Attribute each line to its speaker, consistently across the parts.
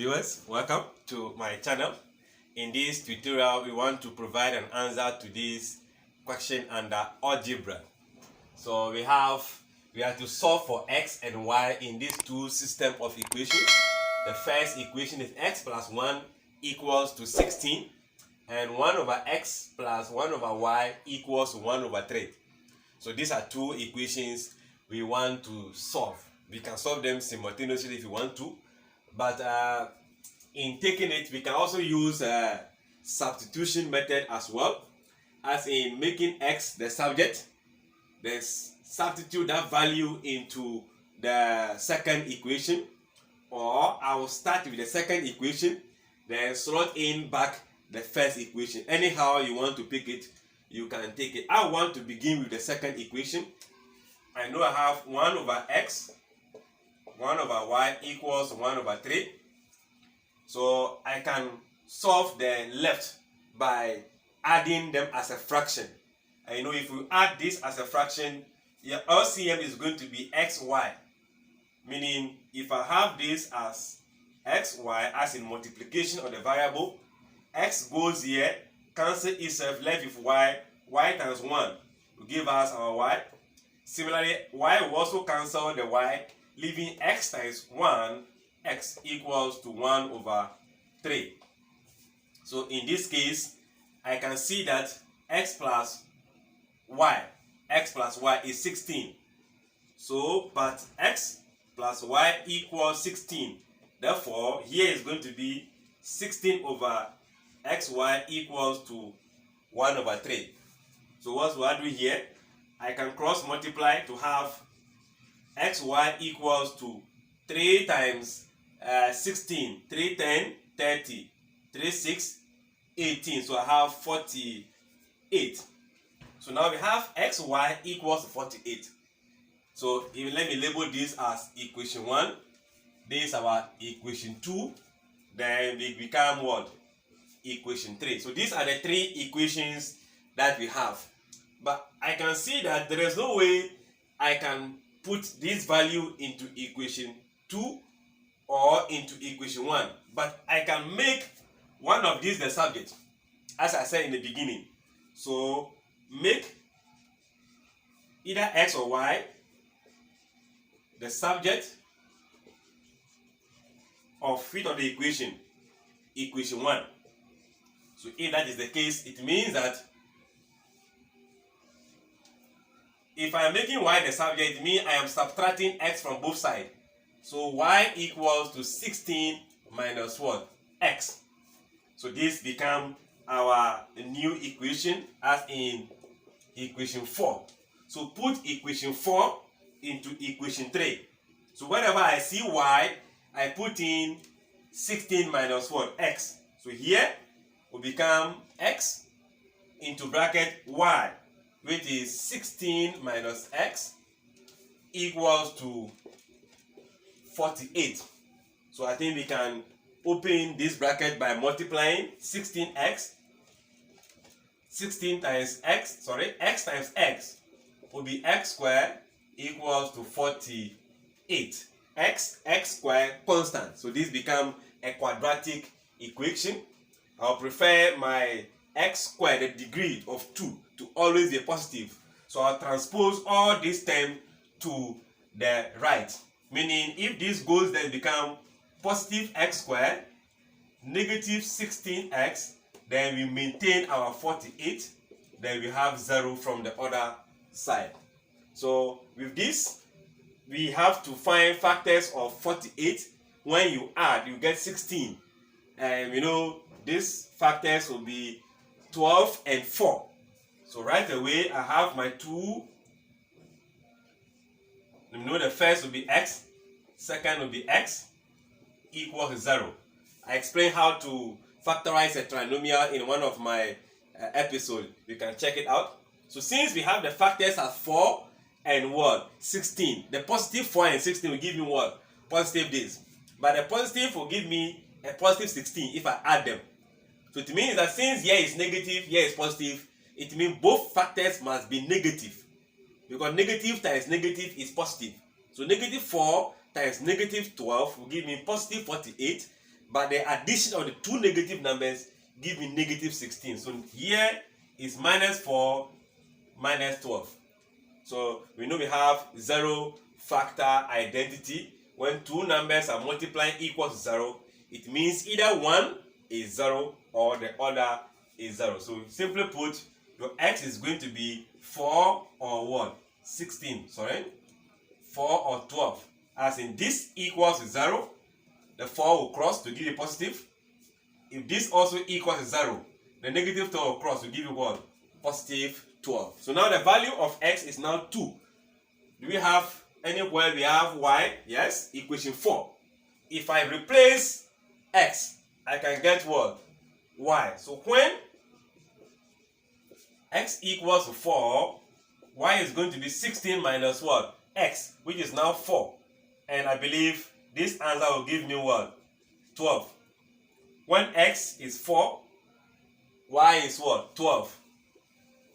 Speaker 1: viewers, welcome to my channel. In this tutorial, we want to provide an answer to this question under algebra. So we have to solve for x and y in these two systems of equations. The first equation is x plus 1 equals to 16, and 1 over x plus 1 over y equals to 1 over 3. So these are two equations we want to solve. We can solve them simultaneously if you want to, but in taking it, we can also use a substitution method as well, as in making x the subject, then substitute that value into the second equation, or I will start with the second equation, then slot in back the first equation. Anyhow you want to pick it, you can take it. I want to begin with the second equation. I know I have 1 over x, 1 over y equals 1 over 3. So I can solve the left by adding them as a fraction. And you know, if we add this as a fraction, your LCM is going to be xy. Meaning, if I have this as xy, as in multiplication of the variable, x goes here, cancel itself, left with y times 1 will give us our y. Similarly, y will also cancel the y, leaving x times 1, x equals to 1 over 3. So in this case, I can see that x plus y is 16. So, but x plus y equals 16. Therefore, here is going to be 16 over xy equals to 1 over 3. So what do I do here? I can cross multiply to have xy equals to 3 times 16, 3 10, 30, 3 6, 18. So I have 48. So now we have xy equals 48. So even let me label this as equation 1. This is our equation 2. Then we become what? Equation 3. So these are the three equations that we have. But I can see that there is no way I can put this value into equation 2 or into equation 1. But I can make one of these the subject, as I said in the beginning. So make either x or y the subject of fit of the equation 1. So if that is the case, it means that if I am making y the subject, it means I am subtracting x from both sides. So y equals to 16 minus what? X. So this becomes our new equation, as in equation 4. So put equation 4 into equation 3. So whenever I see y, I put in 16 minus what? X. So here will become x into bracket y, which is 16 minus x equals to 48. So I think we can open this bracket by multiplying 16x. 16 times x, x times x will be x squared equals to 48. X squared constant. So this becomes a quadratic equation. I'll prefer my x squared, the degree of 2, to always be positive. So I'll transpose all this term to the right. Meaning, if this goes, then become positive x squared, negative 16x, then we maintain our 48, then we have 0 from the other side. So with this, we have to find factors of 48. When you add, you get 16. And we know these factors will be 12 and 4. So right away, I have my 2. You know the first will be x, second will be x, equals 0. I explained how to factorize a trinomial in one of my episodes. You can check it out. So since we have the factors as 4 and what? 16. The positive 4 and 16 will give me what? Positive this. But the positive will give me a positive 16 if I add them. So it means that since here is negative, here is positive, it means both factors must be negative. Because negative times negative is positive. So negative 4 times negative 12 will give me positive 48. but the addition of the two negative numbers give me negative 16. So here is minus 4 minus 12. So we know we have zero factor identity. When two numbers are multiplying equal to 0, it means either one is 0 or the other is 0. So simply put, your x is going to be 4 or what? 16, sorry. 4 or 12. As in this equals to 0, the 4 will cross to give you positive. If this also equals to 0, the negative 12 will cross to give you what? Positive 12. So now the value of x is now 2. Do we have anywhere we have y? Yes, equation 4. If I replace x, I can get what? Y. So when x equals to 4, y is going to be 16 minus what? X, which is now 4. And I believe this answer will give me what? 12. When x is 4, y is what? 12.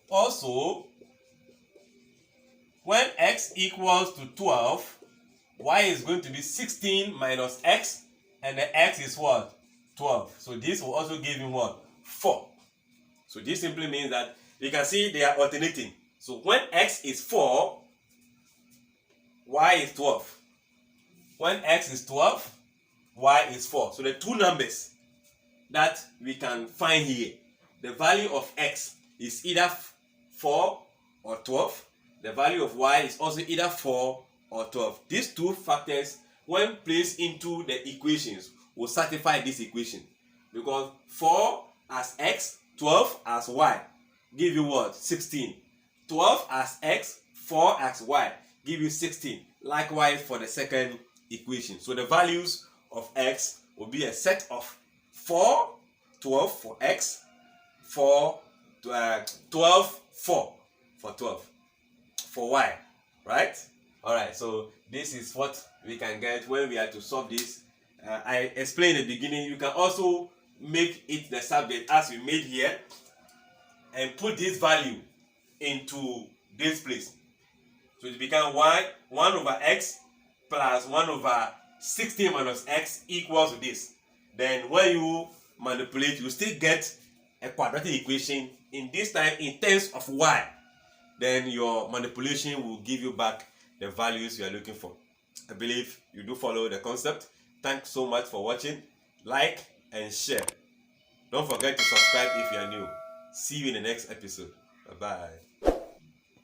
Speaker 1: Also, when x equals to 12, y is going to be 16 minus x, and the x is what? 12. So this will also give me what? 4. So this simply means that you can see they are alternating. So when x is 4, y is 12. When x is 12, y is 4. So the two numbers that we can find here, the value of x is either 4 or 12. The value of y is also either 4 or 12. These two factors, when placed into the equations, will satisfy this equation. Because 4 as x, 12 as y, give you what? 16. 12 as x, 4 as y, give you 16. Likewise for the second equation. So the values of x will be a set of 4, 12 for x, 4, 12, 4 for 12 for y, right? Alright, so this is what we can get when we are to solve this. I explained in the beginning, you can also make it the subject as we made here and put this value into this place. So it becomes y 1 over x plus 1 over 16 minus x equals to this. Then when you manipulate, you still get a quadratic equation in this time in terms of y. Then your manipulation will give you back the values you are looking for. I believe you do follow the concept. Thanks so much for watching. Like and share. Don't forget to subscribe if you are new. See you in the next episode. Bye-bye.